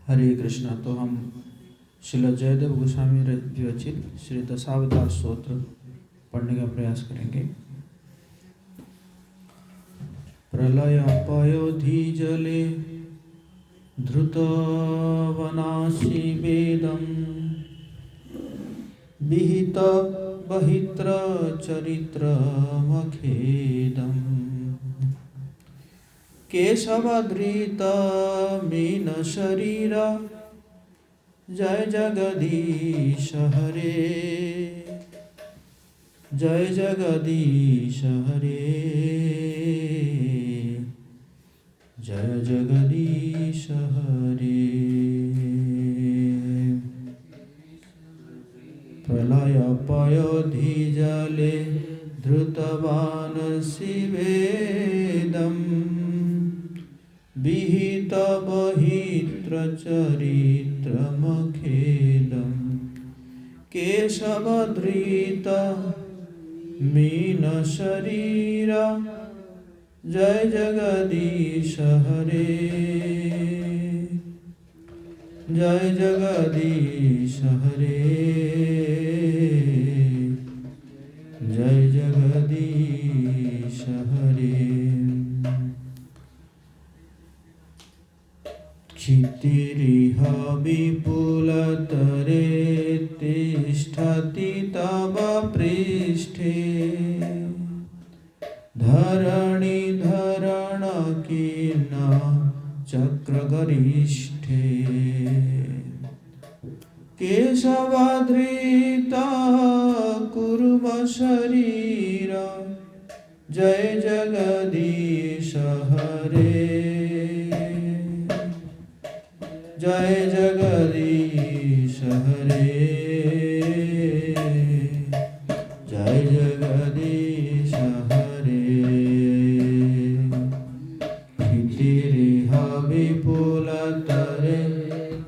हरे कृष्णा। तो हम श्रील जयदेव गोस्वामी विरचित श्री दशावतार स्तोत्र पढ़ने का प्रयास करेंगे। प्रलय पयोधि जले धृतवनासि वेदं विहित बहित्र चरित्रमखेदम् केशवधृत मीन शरीर जय जगदीश हरे जय जगदीश हरे जय जगदीश हरे। प्रलय पयोधि जले धृतवानसि वेदम् विहित बहित्र चरित्रमखेदम् केशवधृत मीन शरीर जय जगदीश हरे जय जगदीश हरे जय जगदीश हरे। क्षितिरिह विपुलतरे तिष्ठति तव पृष्ठे धरणि धरणकीर्ण चक्रगरिष्ठे केशवधृत कुर्म शरीर जय जगदीश हरे जय जगदीश हरे जय जगदीश हरे। क्षितिरिह विपुलतरे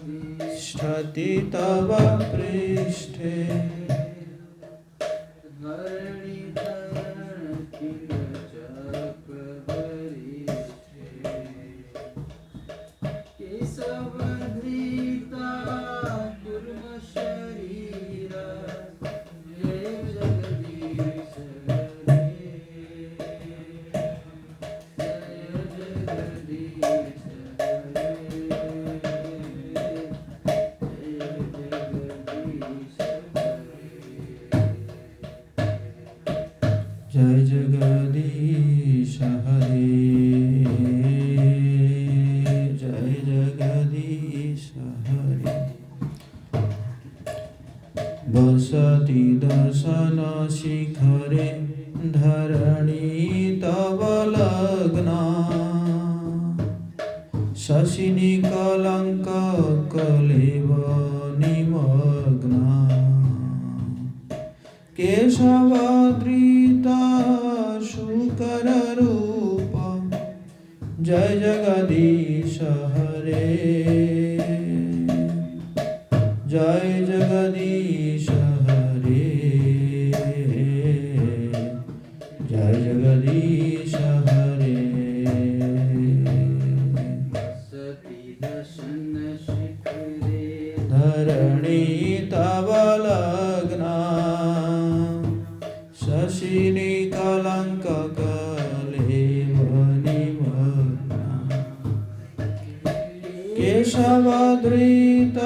तिष्ठति तव पृष्ठे जय जगदीश हरे जय जगदीश हरे। वसति दर्शन शिखरे धरणी तव लग्ना शशिनि कलंक कलेव निमग्ना केशवधृत शुकर रूप जय जगदीश हरे जय जगदीश हरे जय जगदीश हरे। धरणी तव लग्ना शशिनि कलंक कलेव निमग्ना केशवधृत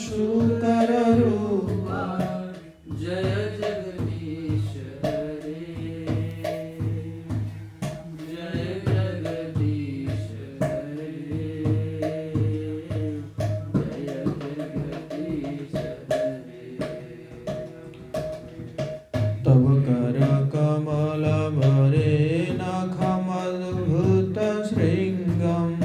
शुकर रूप जय जगदीश हरे जय जगदीश हरे जय जगदीश हरे। तव कर कमल भरे नखमद्भुत शृंगम्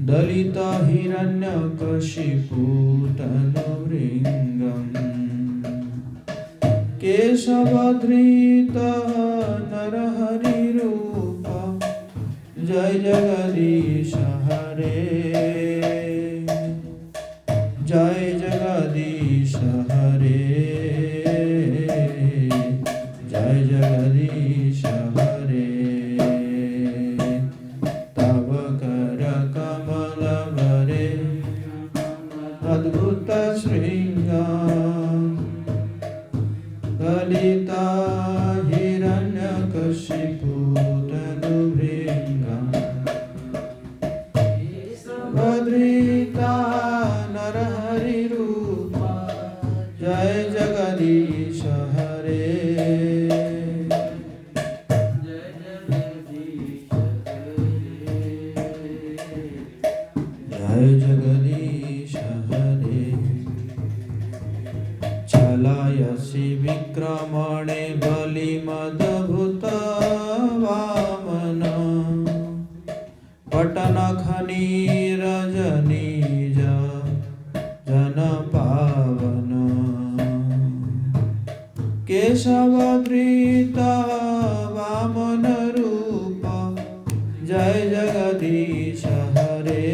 दलित हिरण्यकशिपुतनुभृङ्गम् केशवधृत नरहरिरूप जय जगदीश हरे जय जगदीश हरे जय जगदीश हरे वशिपुतनुभृङ्गम् भद्रिता नरहरिरूपा जय जगदीश हरे जय जगदीश हरे छलायसि विक्रमणे बलिमदभूत वामन पटनखनी रजनीज जन पावन केशवधृत वामन रूप जय जगदीश हरे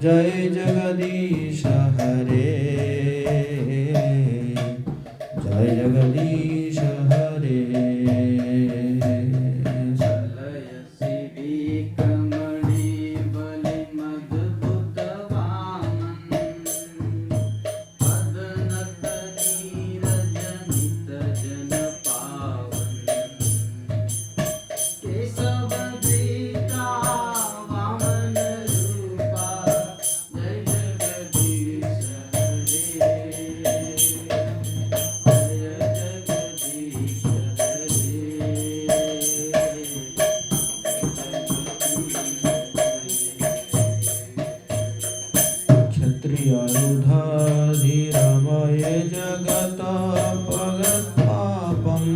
जय जगदीश हरे जय जगदीश हरे छलयसि विक्रमणे बलिमदभूत वामन पदनखनी रजनित जन पावन केशवधृता वामन रूपा जय जगदीश क्षत्रियारुधाधिरमय जगत पगत्पापम्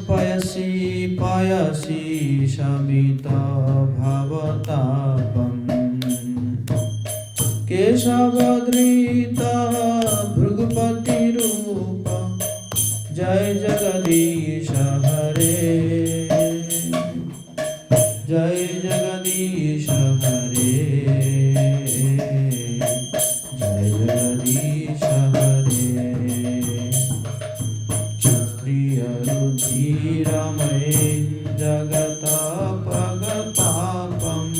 पयसि पयसि शमित भवतापम् केशवधृत भृगुपतिरूप जय जगदीश हरे जय जगदीश हरे जय जगदीश हरे क्षत्रियरुधिरमय जगत पगतापम्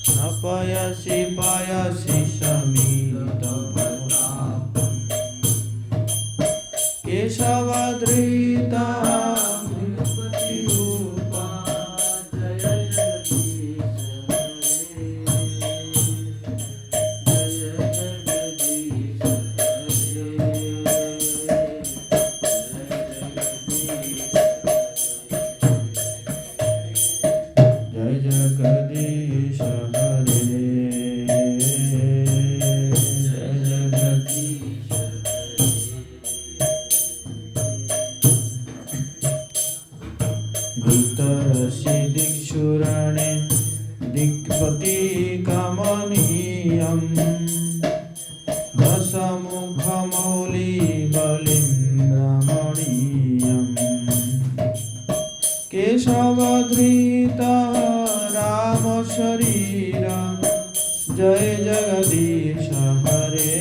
न पयसि पयसि शमित भवतापम् केशवधृत जगदीश हरे जय जगदीश घृतरसि दिक्षुरणे दिक्पति कमनीयम् दशमुखमौलि बलिं रमणीयम् केशवधृत राम शरीर जय जगदीश हरे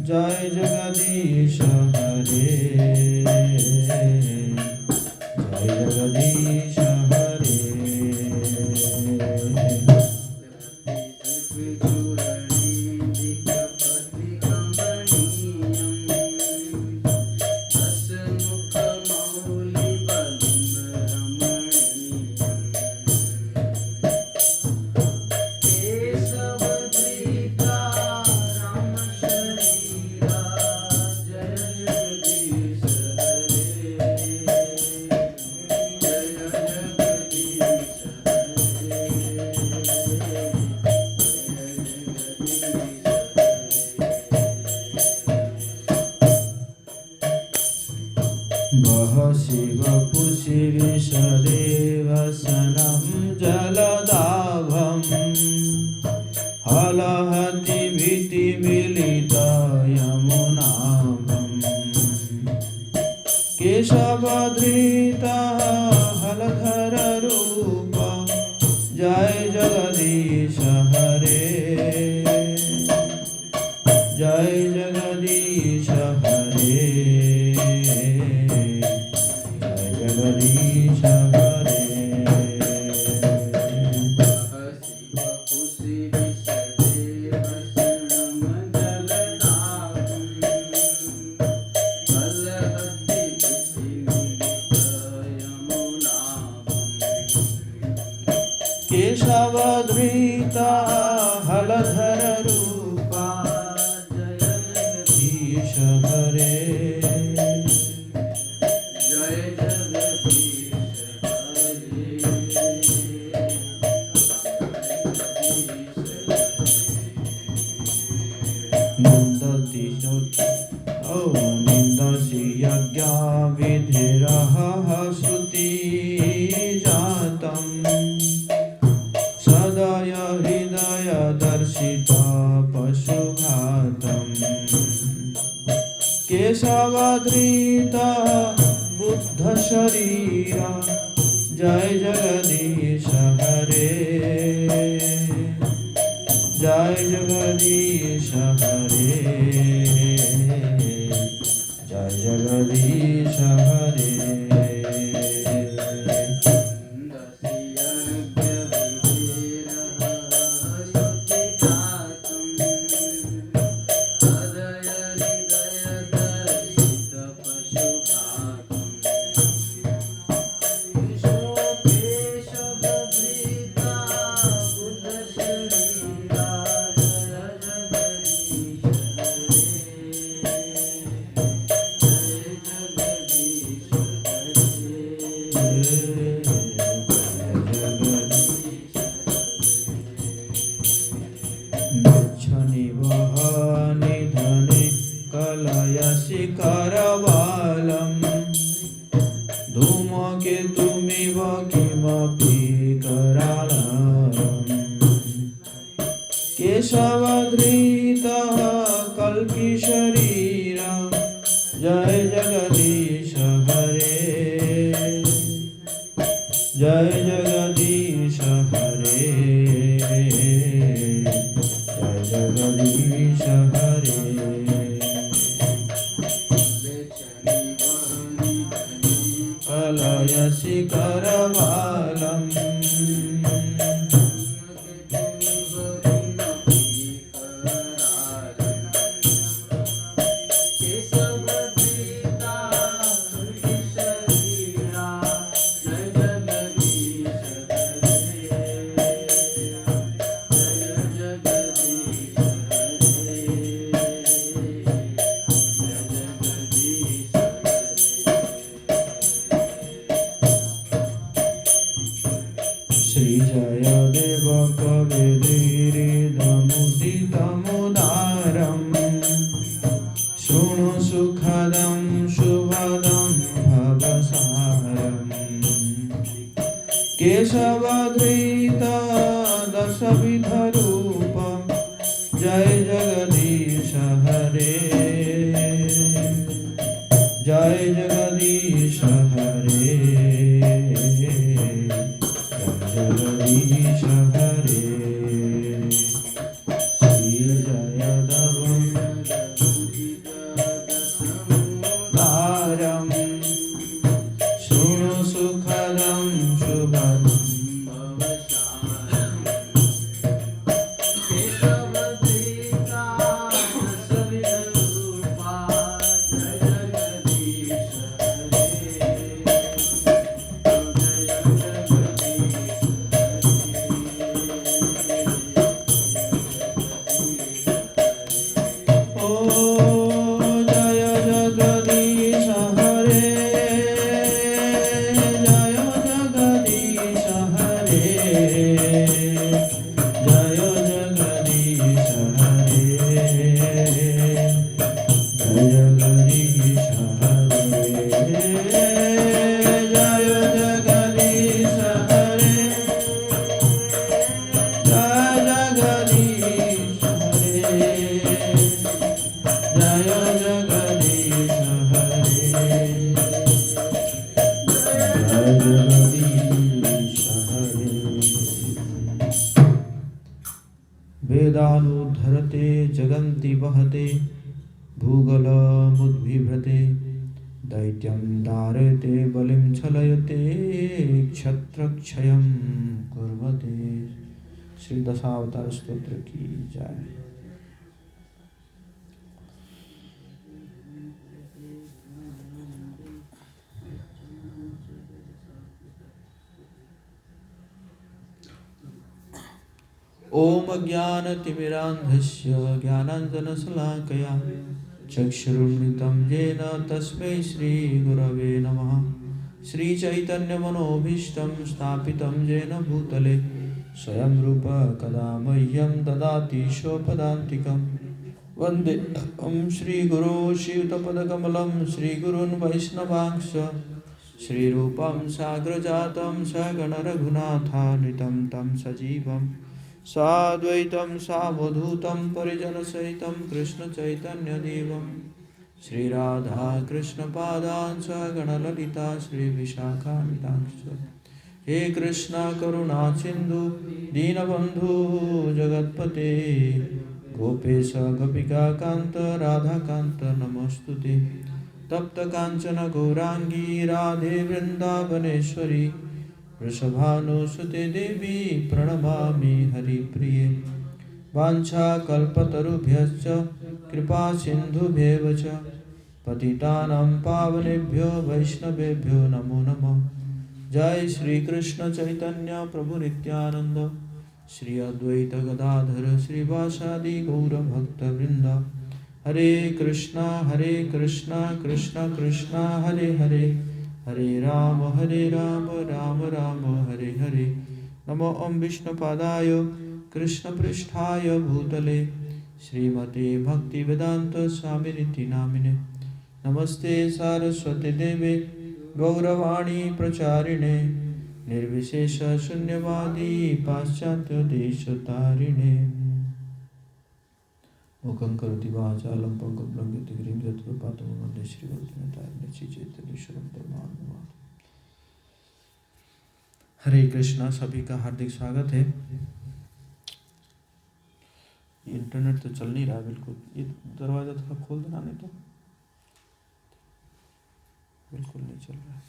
जय जगदीश हरे जय जगदीश हरे शिवपुषि विषदेवसनं जलदाभं हलहति भीतिमिलित यमुनाभम् केशवधृत हलधर रूप जय जगदीश हरे जय जगदीश हरे जगदीश हरे शिवपुषि विषदेवसनं निन्दति निन्दसि यज्ञविधिरः श्रुति जातम् सदय हृदय दर्शित पशुघातम् केशवधृत बुद्ध शरीर जय जगदीश हरे जय जगदीश हरे जय जगदीश हरे धूमकेतुमिव किमपि करालम् केशवधृतः कल्पिशरीर जय जगदीश हरे जय जगदीश हरे जय जगदीश हरे कलयसि करवालम् श्रीजयदेव कविधिरिदमुदितमुदारम् शृणु सुखदं शुभदं भवसारम् केशवधृत दशविधरूप जय जगदीश हरे जय जगदीश हरे जगदीश हरे श्री जयदवं तारं शृणु सुखदं शुभं वेदानुद्धरते जगन्ति वहते भूगोलमुद्बिभ्रते दैत्यं धारयते बलिं छलयते क्षत्रक्षयं कुर्वते। श्री दशावतार स्तोत्र की जय। ओम ज्ञानतिमिरान्धस्य ज्ञानाञ्जनशलाकया चक्षुरुन्मिलितं येन तस्मै श्रीगुरवे नमः। श्रीचैतन्यमनोभीष्टं स्थापितं येन भूतले स्वयं रूप कदा मह्यं ददाति स्वपदान्तिकं। वन्दे श्रीगुरो श्रीयुतपदकमलं श्रीगुरून् वैष्णवांश्च श्रीरूपं साग्रजातं सगणरघुनाथान्वितं तं सजीवं साद्वैतं सावधूतं परिजनसहितं कृष्णचैतन्यदेवं श्रीराधा कृष्णपादान् सगणललिता श्रीविशाखान्वितांश्च हे कृष्णा करुणा सिन्धु दीनबन्धु जगत्पते गोपेश गोपिका कांत राधाकांत नमोस्तुते तप्त कांचन गौरांगी राधे वृंदावनेश्वरी वृषभानुसुते देवी प्रणमामि हरिप्रिये वाञ्छाकल्पतरुभ्यश्च कृपा सिन्धुभ्येव च पतितानां पावनेभ्यो वैष्णवेभ्यो नमो नमः। जय श्री कृष्ण चैतन्य प्रभु नित्यानंद श्री अद्वैत गदाधर श्रीवासादि गौर भक्तवृंद हरे कृष्णा कृष्णा कृष्णा हरे हरे हरे राम राम राम हरे हरे। नमो ओम विष्णुपादाय कृष्ण पृष्ठाय भूतले श्रीमते भक्तिवेदांत स्वामिनिति नामिने नमस्ते सारस्वती देवे गौरवाणी प्रचारिणे निर्विशेष शून्यवादी पाश्चात्य देशतारिणे मुखं करोति वाचालं पङ्गुं लङ्घयति गिरिं यत्कृपातमहं वन्दे श्रीगुरुनाथाय श्रीचैतन्येश्वरं परमात्मा। हरे कृष्णा। सभी का हार्दिक स्वागत है। इंटरनेट तो चल नहीं रहा बिल्कुल। ये दरवाज़ा थोड़ा खोल देना, नहीं तो बिल्कुल नहीं चल रहा है।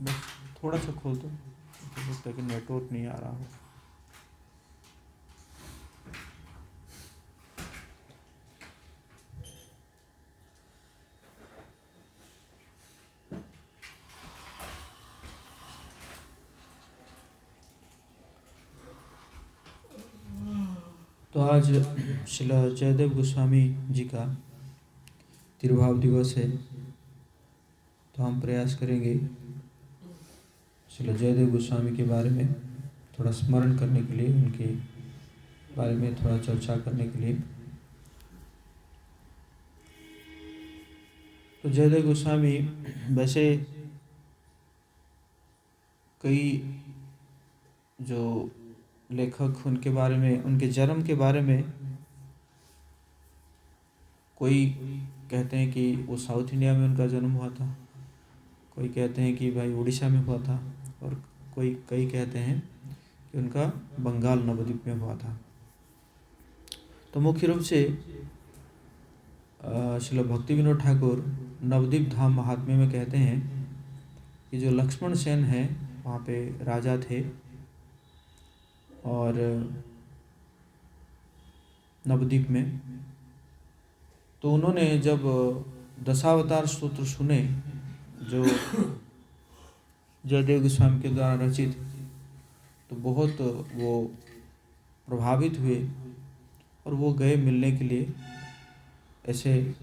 बस थोड़ा सा खोल दो, हो सकता है कि नेटवर्क नहीं आ रहा हो। तो आज श्रील जयदेव गोस्वामी जी का तिरुभाव दिवस है, तो हम प्रयास करेंगे श्रील जयदेव गोस्वामी के बारे में थोड़ा स्मरण करने के लिए, उनके बारे में थोड़ा चर्चा करने के लिए। तो जयदेव गोस्वामी वैसे कई जो लेखक उनके बारे में, उनके जन्म के बारे में, कोई कहते हैं कि वो साउथ इंडिया में उनका जन्म हुआ था, कोई कहते हैं कि भाई उड़ीसा में हुआ था, और कई कहते हैं कि उनका बंगाल नवद्वीप में हुआ था। तो मुख्य रूप से श्रील भक्ति विनोद ठाकुर नवद्वीप धाम महात्म्य में कहते हैं कि जो लक्ष्मण सेन है वहाँ पे राजा थे, और नवद्वीप में, तो उन्होंने जब दशावतार स्तोत्र सुने जो जयदेव गोस्वामी के द्वारा रचित, तो बहुत वो प्रभावित हुए और वो गए मिलने के लिए। ऐसे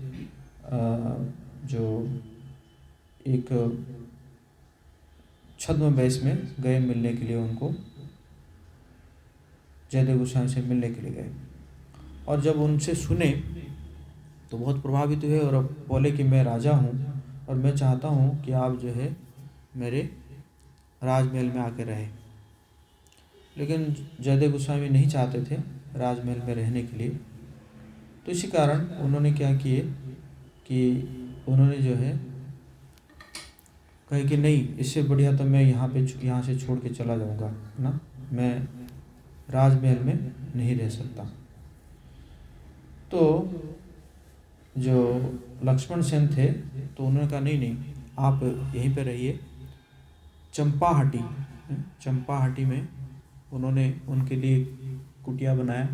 जो एक छद्मवेश में गए मिलने के लिए, उनको जयदेव गोस्वामी से मिलने के लिए गए, और जब उनसे सुने तो बहुत प्रभावित हुए और बोले कि मैं राजा हूँ और मैं चाहता हूँ कि आप जो है मेरे राजमहल में आके रहे। लेकिन जयदेव गोस्वामी नहीं चाहते थे राजमहल में रहने के लिए, तो इसी कारण उन्होंने क्या किए कि उन्होंने जो है कहे कि नहीं, इससे बढ़िया तो मैं यहाँ से छोड़ के चला जाऊँगा ना, मैं राजमहल में नहीं रह सकता। तो जो लक्ष्मण सेन थे तो उन्होंने कहा नहीं, आप यहीं पे रहिए। चंपाहाटी में उन्होंने उनके लिए कुटिया बनाया।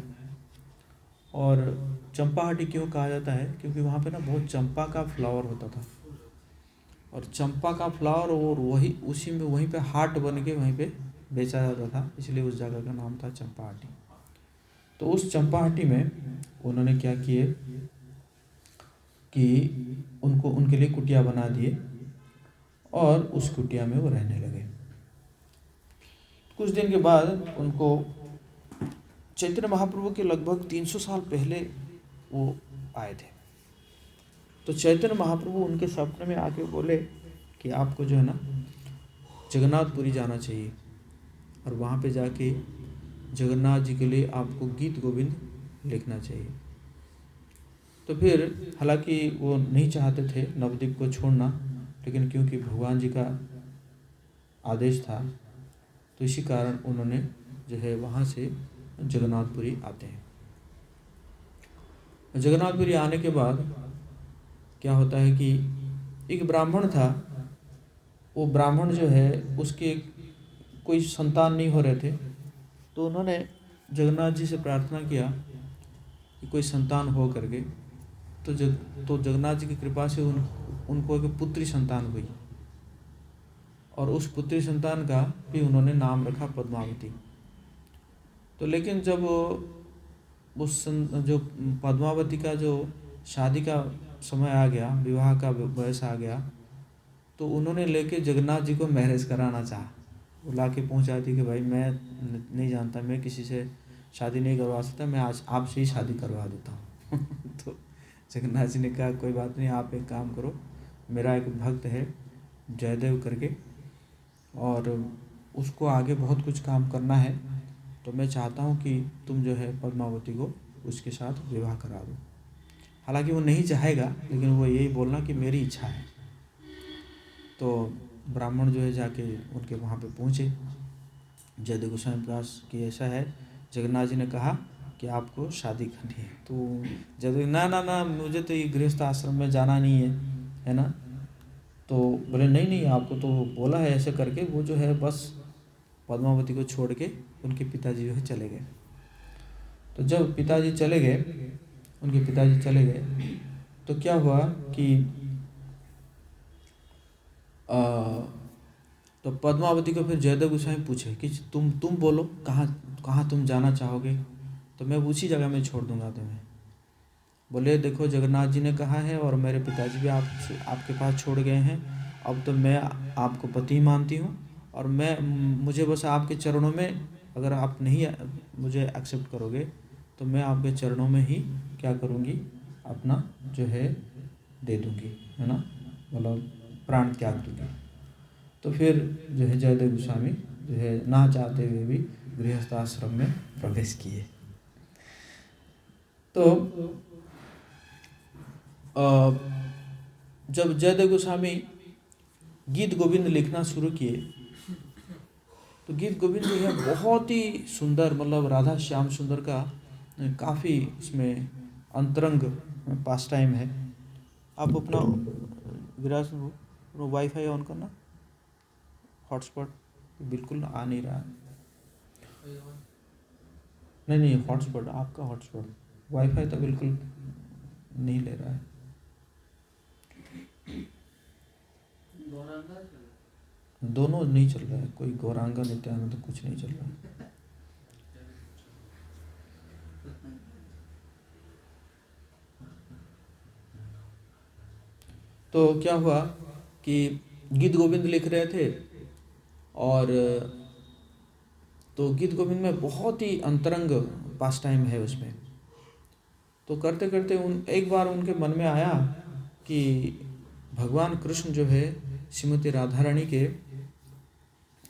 और चंपाहाटी क्यों कहा जाता है, क्योंकि वहाँ पे ना बहुत चंपा का फ्लावर होता था, और चंपा का फ्लावर और वहीं पे हाट बन के वहीं पे बेचा जाता था, इसलिए उस जगह का नाम था चंपाहाटी। तो उस चंपाहाटी में उन्होंने क्या किए कि उनके लिए कुटिया बना दिए, और उस कुटिया में वो रहने लगे। कुछ दिन के बाद उनको चैतन्य महाप्रभु के लगभग 300 साल पहले वो आए थे। तो चैतन्य महाप्रभु उनके सपने में आके बोले कि आपको जो है ना जगन्नाथपुरी जाना चाहिए और वहाँ पे जाके जगन्नाथ जी के लिए आपको गीत गोविंद लिखना चाहिए। तो फिर हालांकि वो नहीं चाहते थे नवद्वीप को छोड़ना, लेकिन क्योंकि भगवान जी का आदेश था तो इसी कारण उन्होंने जो है वहाँ से जगन्नाथपुरी आते हैं। जगन्नाथपुरी आने के बाद क्या होता है कि एक ब्राह्मण था, वो ब्राह्मण जो है उसके कोई संतान नहीं हो रहे थे, तो उन्होंने जगन्नाथ जी से प्रार्थना किया कि कोई संतान हो करके। तो जगन्नाथ जी की कृपा से उनको एक पुत्री संतान हुई और उस पुत्री संतान का भी उन्होंने नाम रखा पद्मावती। तो लेकिन जब जो पद्मावती का जो शादी का समय आ गया, विवाह का वयस आ गया, तो उन्होंने लेके जगन्नाथ जी को मैरिज कराना चाहा। वो ला के पहुँचा दी कि भाई मैं नहीं जानता, मैं किसी से शादी नहीं करवा सकता, मैं आज आपसे ही शादी करवा देता हूँ। तो जगन्नाथ जी ने कहा कोई बात नहीं, आप एक काम करो, मेरा एक भक्त है जयदेव करके, और उसको आगे बहुत कुछ काम करना है, तो मैं चाहता हूँ कि तुम जो है पद्मावती को उसके साथ विवाह करा दो। हालांकि वो नहीं चाहेगा, लेकिन वो यही बोलना कि मेरी इच्छा है। तो ब्राह्मण जो है जाके उनके वहाँ पे पहुँचे, जयदेव गोस्वामी दास की ऐसा है, जगन्नाथ जी ने कहा कि आपको शादी करनी है। तो जयदेव ना मुझे तो ये गृहस्थ आश्रम में जाना नहीं है ना। तो बोले नहीं आपको तो बोला है ऐसे करके। वो जो है बस पद्मावती को छोड़ के उनके पिताजी जो है चले गए। तो जब उनके पिताजी चले गए तो क्या हुआ कि तो पद्मावती को फिर जयदेव गोस्वामी पूछे कि तुम बोलो कहाँ तुम जाना चाहोगे, तो मैं उसी जगह में छोड़ दूंगा तुम्हें। बोले देखो जगन्नाथ जी ने कहा है और मेरे पिताजी भी आपके पास छोड़ गए हैं, अब तो मैं आपको पति मानती हूँ और मुझे बस आपके चरणों में, अगर आप नहीं मुझे एक्सेप्ट करोगे तो मैं आपके चरणों में ही क्या करूँगी, अपना जो है दे दूँगी, है ना, मतलब प्राण त्याग दूँगी। तो फिर जो है जयदेव गोस्वामी जो है ना चाहते हुए भी गृहस्थ आश्रम में प्रवेश किए। तो जब जयदेव गोस्वामी गीत गोविंद लिखना शुरू किए तो गीत गोविंद जो है बहुत ही सुंदर, मतलब राधा श्याम सुंदर का काफ़ी उसमें अंतरंग पास टाइम है। आप अपना विराज वाईफाई ऑन करना, हॉटस्पॉट बिल्कुल आ नहीं रहा है। नहीं हॉटस्पॉट, आपका हॉटस्पॉट, वाईफाई तो बिल्कुल नहीं ले रहा है। दोनों नहीं चल रहा है, कोई गौरांगा नित्यानंद तो कुछ नहीं चल रहा है। तो क्या हुआ कि गीत गोविंद लिख रहे थे और तो गीत गोविंद में बहुत ही अंतरंग पास टाइम है उसमें। तो करते करते एक बार उनके मन में आया कि भगवान कृष्ण जो है श्रीमती राधा रानी के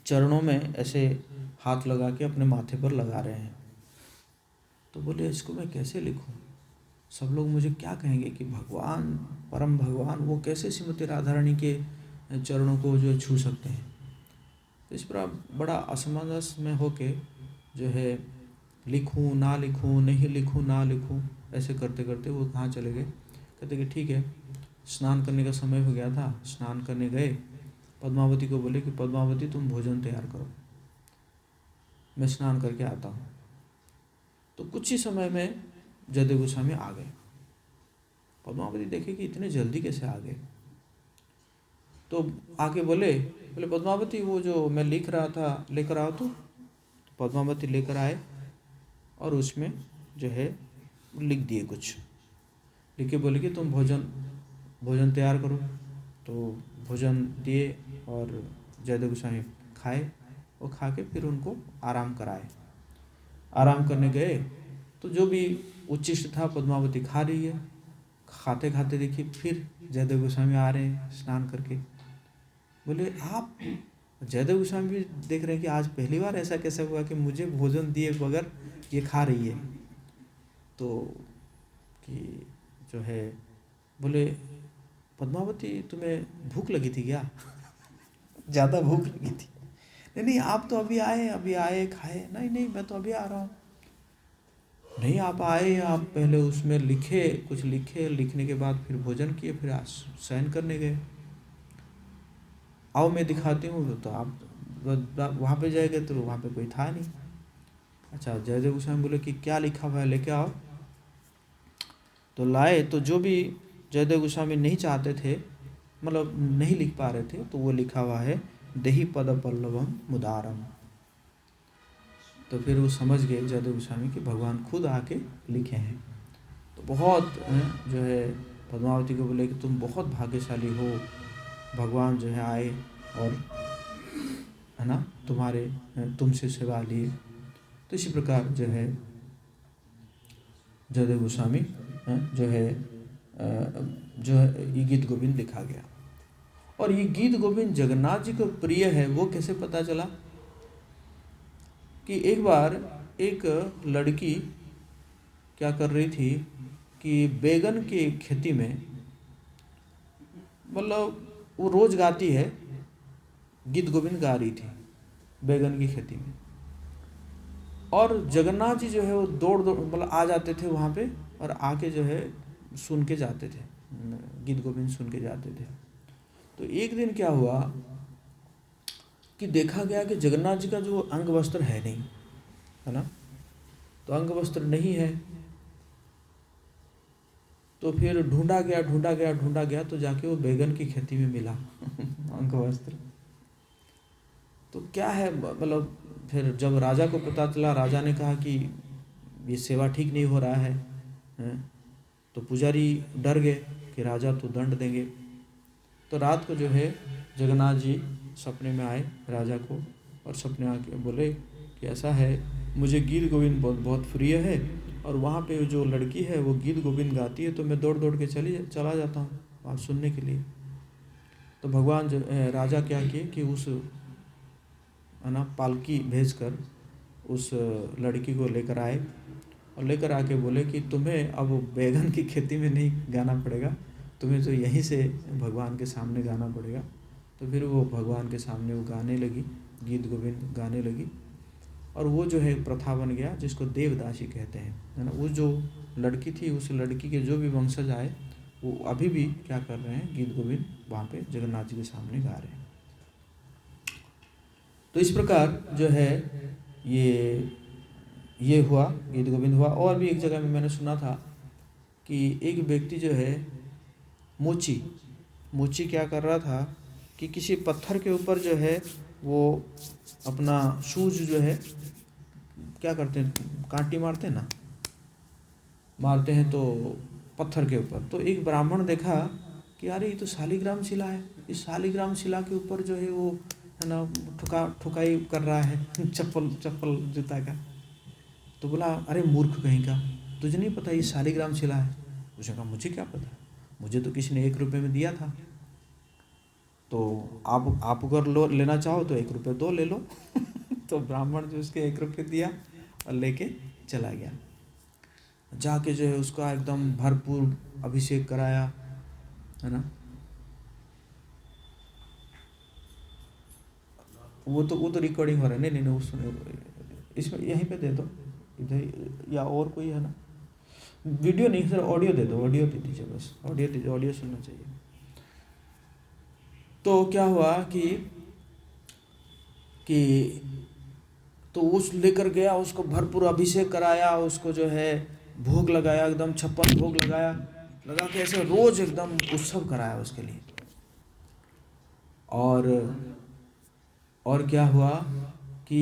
चरणों में ऐसे हाथ लगा के अपने माथे पर लगा रहे हैं। तो बोले इसको मैं कैसे लिखूं, सब लोग मुझे क्या कहेंगे कि भगवान, परम भगवान, वो कैसे श्रीमती राधा रानी के चरणों को जो छू सकते हैं। तो इस पर बड़ा असमंजस में होके जो है लिखूं ना लिखूं, नहीं लिखूं ना लिखूं, ऐसे करते करते वो कहाँ चले गए। कहते कि ठीक है, स्नान करने का समय हो गया था, स्नान करने गए, पद्मावती को बोले कि पद्मावती तुम भोजन तैयार करो, मैं स्नान करके आता हूँ। तो कुछ ही समय में जयदेव गोस्वामी आ गए। पद्मावती देखे कि इतने जल्दी कैसे आ गए, तो आके बोले पद्मावती वो जो मैं लिख रहा था लेकर आओ। तो पद्मावती लेकर आए और उसमें जो है लिख दिए, कुछ लिख के बोले कि तुम भोजन तैयार करो। तो भोजन दिए और जयदेव गोस्वामी खाए और खा के फिर उनको आराम कराए। आराम करने गए तो जो भी उच्छिष्ट था पद्मावती खा रही है। खाते खाते देखिए फिर जयदेव गोस्वामी आ रहे हैं स्नान करके। बोले आप, जयदेव गोस्वामी भी देख रहे हैं कि आज पहली बार ऐसा कैसे हुआ कि मुझे भोजन दिए बगैर ये खा रही है। तो कि जो है बोले पद्मावती तुम्हें भूख लगी थी क्या? ज़्यादा भूख लगी थी? नहीं नहीं, आप तो अभी आए खाए। नहीं नहीं, मैं तो अभी आ रहा हूँ। नहीं, आप आए, आप पहले उसमें लिखे, कुछ लिखे, लिखने के बाद फिर भोजन किए, फिर आज शयन करने गए। आओ मैं दिखाती हूँ। तो आप वहाँ पे जाएंगे तो वहाँ पे कोई था नहीं। अच्छा, जयदेव गोस्वामी बोले कि क्या लिखा हुआ है, लेके आओ। तो लाए, तो जो भी जयदेव गोस्वामी नहीं चाहते थे, मतलब नहीं लिख पा रहे थे, तो वो लिखा हुआ है देहि पद पल्लवम मुदारम। तो फिर वो समझ गए जयदेव गोस्वामी कि भगवान खुद आके लिखे हैं। तो बहुत जो है पद्मावती को बोले कि तुम बहुत भाग्यशाली हो, भगवान जो है आए और है ना तुम्हारे तुमसे सेवा लिए। तो इसी प्रकार जो है जयदेव गोस्वामी जो है ये गीत गोविंद लिखा गया। और ये गीत गोविंद जगन्नाथ जी को प्रिय है, वो कैसे पता चला? कि एक बार एक लड़की क्या कर रही थी कि बैगन की खेती में, मतलब वो रोज गाती है, गीत गोविंद गा रही थी बैगन की खेती में। और जगन्नाथ जी जो है वो दौड़ मतलब आ जाते थे वहाँ पे और आके जो है सुन के जाते थे, गीत गोविंद सुन के जाते थे। तो एक दिन क्या हुआ कि देखा गया कि जगन्नाथ जी का जो अंग वस्त्र है नहीं, है ना, तो अंग वस्त्र नहीं है। तो फिर ढूंढा गया तो जाके वो बैगन की खेती में मिला अंग वस्त्र। तो क्या है, मतलब फिर जब राजा को पता चला, राजा ने कहा कि ये सेवा ठीक नहीं हो रहा है, तो पुजारी डर गए कि राजा तो दंड देंगे। तो रात को जो है जगन्नाथ जी सपने में आए राजा को, और सपने आके बोले कि ऐसा है, मुझे गीत गोविंद बहुत प्रिय है, और वहाँ पे जो लड़की है वो गीत गोविंद गाती है, तो मैं दौड़ दौड़ के चला जाता हूँ बात सुनने के लिए। तो भगवान राजा क्या किए कि उस है ना पालकी भेजकर उस लड़की को लेकर आए, और लेकर आके बोले कि तुम्हें अब बैगन की खेती में नहीं गाना पड़ेगा, तुम्हें तो यहीं से भगवान के सामने गाना पड़ेगा। तो फिर वो भगवान के सामने वो गाने लगी, गीत गोविंद गाने लगी। और वो जो है प्रथा बन गया जिसको देवदासी कहते हैं, है ना। वो जो लड़की थी, उस लड़की के जो भी वंशज आए वो अभी भी क्या कर रहे हैं, गीत गोविंद वहाँ पे जगन्नाथ जी के सामने गा रहे हैं। तो इस प्रकार जो है ये हुआ, गीत गोविंद हुआ। और भी एक जगह में मैंने सुना था कि एक व्यक्ति जो है मोची क्या कर रहा था कि किसी पत्थर के ऊपर जो है वो अपना शूज जो है क्या करते हैं, कांटी मारते हैं ना, मारते हैं तो पत्थर के ऊपर। तो एक ब्राह्मण देखा कि यार ये तो शालिग्राम शिला है, इस शालिग्राम शिला के ऊपर जो है वो है ना ठुकाई कर रहा है चप्पल जूता का। तो बोला अरे मूर्ख कहीं का, तुझे नहीं पता ये शालिग्राम शिला है? उसने कहा मुझे क्या पता, मुझे तो किसी ने 1 रुपये में दिया था, तो आप अगर लेना चाहो तो 1 रुपये दो, ले लो। तो ब्राह्मण जो उसके 1 रुपये दिया और लेके चला गया। जाके जो है उसका एकदम भरपूर अभिषेक कराया, है ना। वो तो रिकॉर्डिंग हो रहा है, नहीं उसमें इसमें यहीं पे दे दो इधर, या और कोई है ना, वीडियो नहीं सर, ऑडियो दे दो, ऑडियो दे दीजिए बस, ऑडियो दीजिए, ऑडियो सुनना चाहिए। तो क्या हुआ कि तो उस लेकर गया, उसको भरपूर अभिषेक कराया, उसको जो है भोग लगाया, एकदम 56 भोग लगा के ऐसे रोज एकदम उत्सव कराया उसके लिए। और क्या हुआ कि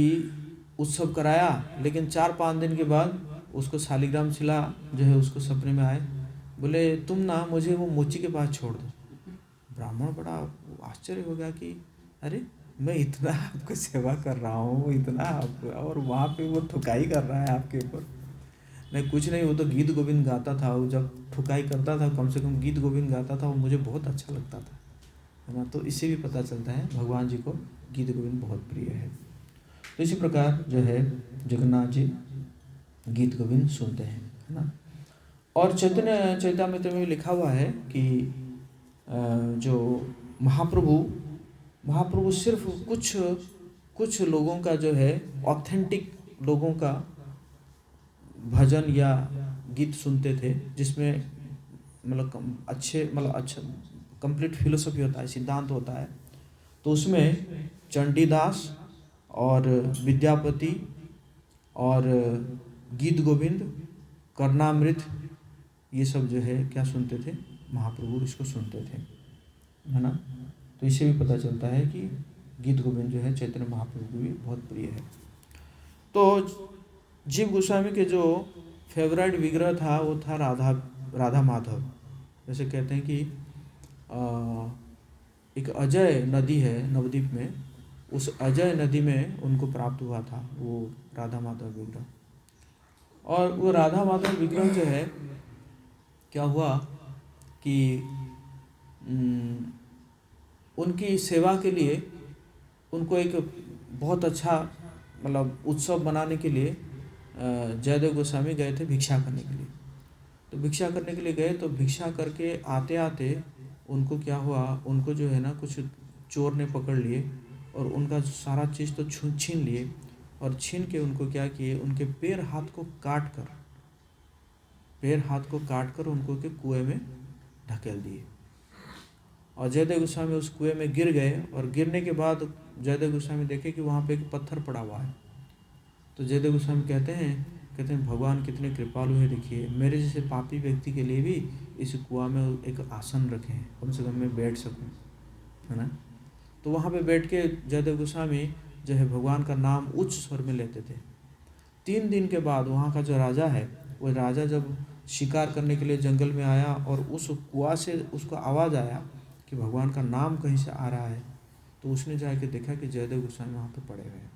उत्सव कराया, लेकिन 4-5 दिन के बाद उसको शालिग्राम शिला जो है उसको सपने में आए, बोले तुम ना मुझे वो मोची के पास छोड़ दो। ब्राह्मण बड़ा आश्चर्य हो गया कि अरे मैं इतना आपकी सेवा कर रहा हूँ, इतना आप, और वहाँ पे वो ठुकाई कर रहा है आपके ऊपर। नहीं कुछ नहीं, वो तो गीत गोविंद गाता था, वो जब ठुकाई करता था कम से कम गीत गोविंद गाता था, वो मुझे बहुत अच्छा लगता था, है ना। तो इससे भी पता चलता है भगवान जी को गीत गोविंद बहुत प्रिय है। तो इसी प्रकार जो है जगन्नाथ जी गीत गोविंद सुनते हैं, है ना। और चैतन्य चैतामृत में लिखा हुआ है कि जो महाप्रभु सिर्फ कुछ लोगों का जो है, ऑथेंटिक लोगों का भजन या गीत सुनते थे, जिसमें मतलब अच्छा कंप्लीट फिलोसफी होता है, सिद्धांत होता है। तो उसमें चंडीदास और विद्यापति और गीत गोविंद, कर्णामृत, ये सब जो है क्या सुनते थे, महाप्रभु इसको सुनते थे, है ना। तो इससे भी पता चलता है कि गीत गोविंद जो है चैतन्य महाप्रभु को भी बहुत प्रिय है। तो जीव गोस्वामी के जो फेवरेट विग्रह था वो था राधा माधव। जैसे कहते हैं कि एक अजय नदी है नवद्वीप में, उस अजय नदी में उनको प्राप्त हुआ था वो राधा माधव विग्रह। और वो राधा माधव विग्रह जो है क्या हुआ कि उनकी सेवा के लिए उनको एक बहुत अच्छा मतलब उत्सव बनाने के लिए जयदेव गोस्वामी गए थे भिक्षा करने के लिए। तो भिक्षा करने के लिए गए, तो भिक्षा करके आते आते उनको क्या हुआ, उनको जो है ना कुछ चोर ने पकड़ लिए और उनका सारा चीज़ तो छीन लिए, और छीन के उनको क्या किए, उनके पैर हाथ को काट कर उनको के कुएं में ढकेल दिए। और जयदेव गोस्वामी उस कुएं में गिर गए, और गिरने के बाद जयदेव गोस्वामी देखे कि वहाँ पे एक पत्थर पड़ा हुआ है। तो जयदेव गोस्वामी कहते हैं भगवान कितने कृपालु हैं, देखिए मेरे जैसे पापी व्यक्ति के लिए भी इस कुआं में एक आसन रखे हैं, कम से कम मैं बैठ सकूं, है ना। तो वहाँ पे बैठ के जयदेव गोस्वामी जो है भगवान का नाम उच्च स्वर में लेते थे। 3 दिन के बाद वहाँ का जो राजा है, वो राजा जब शिकार करने के लिए जंगल में आया और उस कुआं से उसको आवाज़ आया कि भगवान का नाम कहीं से आ रहा है, तो उसने जाके देखा कि जयदेव गोस्वामी वहाँ पे पड़े हुए हैं।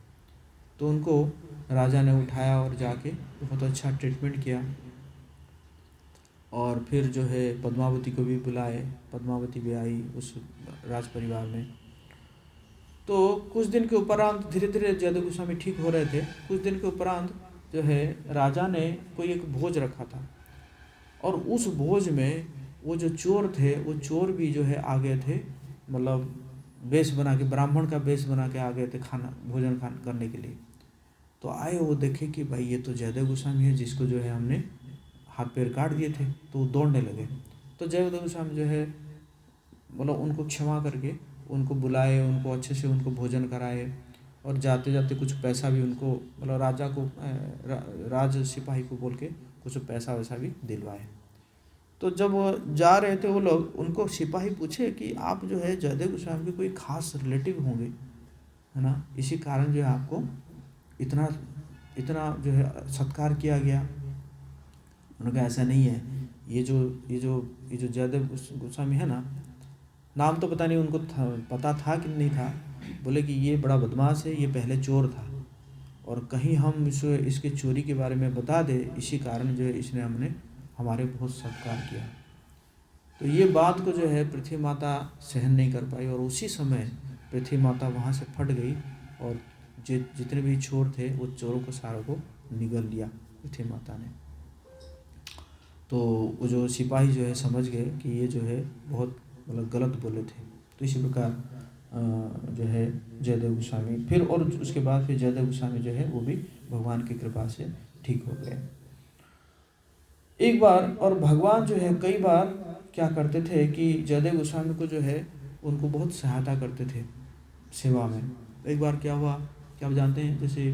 तो उनको राजा ने उठाया और जाके बहुत अच्छा ट्रीटमेंट किया, और फिर जो है पद्मावती को भी बुलाए, पद्मावती भी आई उस राज परिवार में। तो कुछ दिन के उपरांत धीरे धीरे जयदेव गोस्वामी ठीक हो रहे थे। कुछ दिन के उपरांत जो है राजा ने कोई एक भोज रखा था, और उस भोज में वो जो चोर थे, वो चोर भी जो है आ गए थे, मतलब वेश बना के, ब्राह्मण का वेश बना के आ गए थे भोजन करने के लिए। तो आए, वो देखे कि भाई ये तो जयदेव गोस्वामी है जिसको जो है हमने हाथ पैर काट दिए थे। तो वो दौड़ने लगे। तो जयदेव गोस्वामी जो है मतलब उनको क्षमा करके उनको बुलाए, उनको अच्छे से उनको भोजन कराए, और जाते जाते कुछ पैसा भी उनको मतलब राजा को राज सिपाही को बोल के कुछ पैसा वैसा भी दिलवाए। तो जब वो जा रहे थे वो लोग, उनको सिपाही पूछे कि आप जो है जयदेव गोस्वामी के कोई खास रिलेटिव होंगे, है ना, इसी कारण जो है आपको इतना जो है सत्कार किया गया। उन्होंने कहा ऐसा नहीं है, ये जो जयदेव गोस्वामी है ना, नाम तो पता नहीं उनको पता था कि नहीं था। बोले कि ये बड़ा बदमाश है, ये पहले चोर था, और कहीं हम इसके चोरी के बारे में बता दे, इसी कारण जो है इसने हमारे बहुत सत्कार किया। तो ये बात को जो है पृथ्वी माता सहन नहीं कर पाई, और उसी समय पृथ्वी माता वहाँ से फट गई, और जितने भी चोर थे वो चोरों को सारों को निगल लिया पृथ्वी माता ने। तो वो जो सिपाही जो है समझ गए कि ये जो है बहुत मतलब गलत बोले थे। तो इसी प्रकार जो है जयदेव गोस्वामी फिर, और उसके बाद फिर जयदेव गोस्वामी जो है वो भी भगवान की कृपा से ठीक हो गए एक बार। और भगवान जो है कई बार क्या करते थे कि जयदेव गोस्वामी को जो है उनको बहुत सहायता करते थे सेवा में। एक बार क्या हुआ, क्या आप जानते हैं, जैसे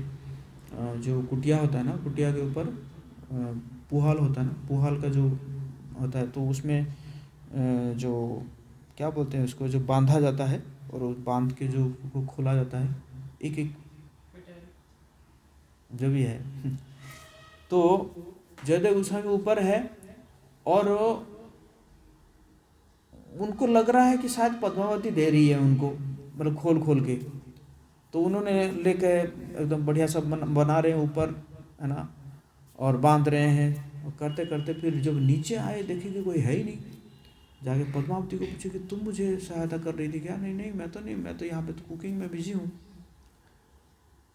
जो कुटिया होता है ना, कुटिया के ऊपर पुहाल होता है ना, पुहाल का जो होता है, तो उसमें जो क्या बोलते हैं उसको, जो बांधा जाता है, और उस बांध के जो वो खोला जाता है, एक एक जो भी है। तो जयदेव गोस्वामी ऊपर है, और उनको लग रहा है कि शायद पद्मावती दे रही है उनको, मतलब खोल खोल के। तो उन्होंने लेके एकदम बढ़िया सब बना रहे हैं ऊपर, है ना, और बांध रहे हैं, और करते करते फिर जब नीचे आए देखे कि कोई है ही नहीं। जाके पद्मावती को पूछे कि तुम मुझे सहायता कर रही थी क्या? नहीं नहीं, मैं तो नहीं, मैं तो यहाँ पे तो कुकिंग में बिजी हूँ।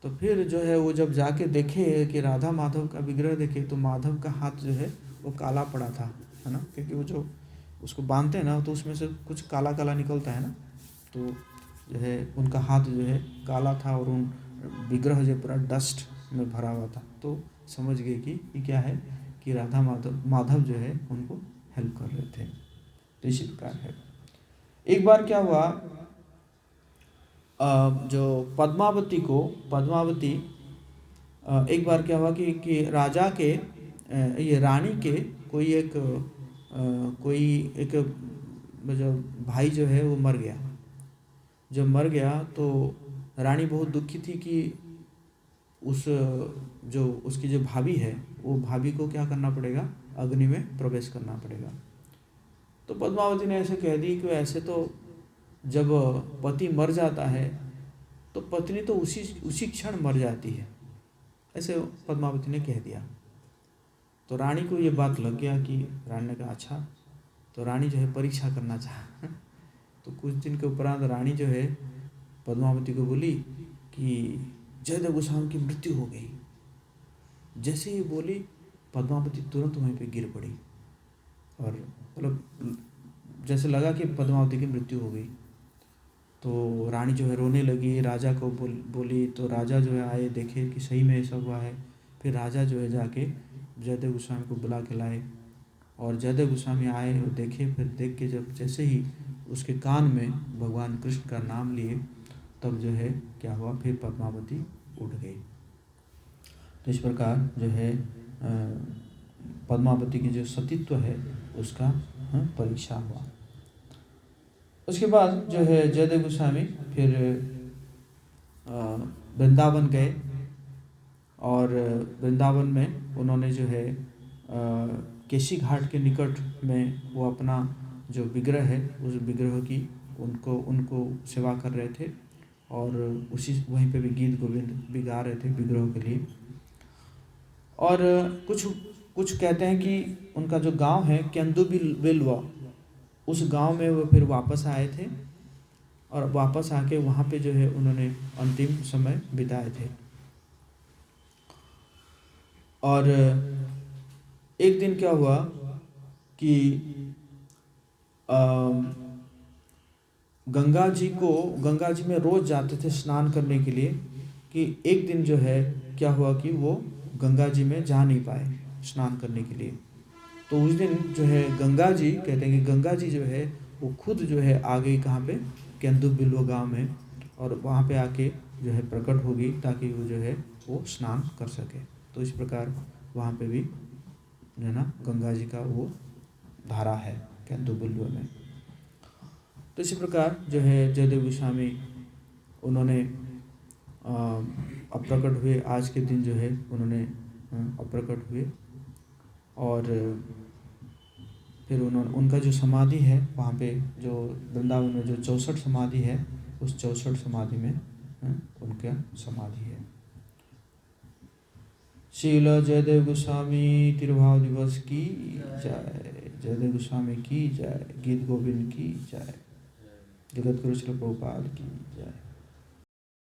तो फिर जो है वो जब जाके देखे कि राधा माधव का विग्रह देखे, तो माधव का हाथ जो है वो काला पड़ा था, है ना, क्योंकि वो जो उसको बांधते हैं ना तो उसमें से कुछ काला काला निकलता है ना, तो जो है उनका हाथ जो है काला था, और उन विग्रह जो पूरा डस्ट में भरा हुआ था। तो समझ गए कि ये क्या है, कि राधा माधव जो है उनको हेल्प कर रहे थे। तो इसी प्रकार है। एक बार क्या हुआ, जो पद्मावती एक बार क्या हुआ कि राजा के ये रानी के कोई एक जो भाई जो है वो मर गया। जब मर गया तो रानी बहुत दुखी थी कि उसकी जो भाभी है, वो भाभी को क्या करना पड़ेगा, अग्नि में प्रवेश करना पड़ेगा। तो पद्मावती ने ऐसे कह दी कि ऐसे तो जब पति मर जाता है तो पत्नी तो उसी क्षण मर जाती है, ऐसे पद्मावती ने कह दिया। तो रानी को ये बात लग गया कि रानी ने कहा अच्छा। तो रानी जो है परीक्षा करना चाहा। तो कुछ दिन के उपरांत रानी जो है पद्मावती को बोली कि जयदेव गोस्वामी की मृत्यु हो गई। जैसे ही बोली, पद्मावती तुरंत वहीं पे गिर पड़ी, और मतलब जैसे लगा कि पद्मावती की मृत्यु हो गई। तो रानी जो है रोने लगी, राजा को बोली। तो राजा जो है आए, देखे कि सही में ऐसा हुआ है। फिर राजा जो है जाके जयदेव गोस्वामी को बुला के लाए, और जयदेव गोस्वामी आए और देखे। फिर देख के जब जैसे ही उसके कान में भगवान कृष्ण का नाम लिए, तब जो है क्या हुआ, फिर पद्मावती उठ गई। तो इस प्रकार जो है पद्मावती की जो सतीत्व है उसका परीक्षा हुआ। उसके बाद जो है जयदेव गोस्वामी फिर वृंदावन गए, और वृंदावन में उन्होंने जो है केशी घाट के निकट में वो अपना जो विग्रह है, उस विग्रह की उनको सेवा कर रहे थे, और वहीं पे भी गीत गोविंद भी गा रहे थे विग्रह के लिए। और कुछ कहते हैं कि उनका जो गांव है केंदुबिल्वा, उस गांव में वो फिर वापस आए थे, और वापस आके वहाँ पे जो है उन्होंने अंतिम समय बिताए थे। और एक दिन क्या हुआ कि गंगा जी में रोज जाते थे स्नान करने के लिए, कि एक दिन जो है क्या हुआ कि वो गंगा जी में जा नहीं पाए स्नान करने के लिए। तो उस दिन जो है गंगा जी, कहते हैं कि गंगा जी जो है वो खुद जो है आ गई कहाँ पे, केंदुबिल्वा गांव में, और वहाँ पे आके जो है प्रकट होगी ताकि वो जो है वो स्नान कर सके। तो इस प्रकार वहाँ पे भी जो है ना गंगा जी का वो धारा है केंदुबिल्वा में। तो इसी प्रकार जो है जयदेव गोस्वामी उन्होंने अप्रकट हुए। आज के दिन जो है उन्होंने अप्रकट हुए, और फिर उनका जो समाधि है वहाँ पे जो वृंदावन में जो 64 समाधि है, उस 64 समाधि में उनका समाधि है। श्रील जयदेव गोस्वामी तिरुभाव दिवस की जय, जयदेव गोस्वामी की जय, गीत गोविंद की जय, जगत गुरु श्रील प्रभुपाद की जय।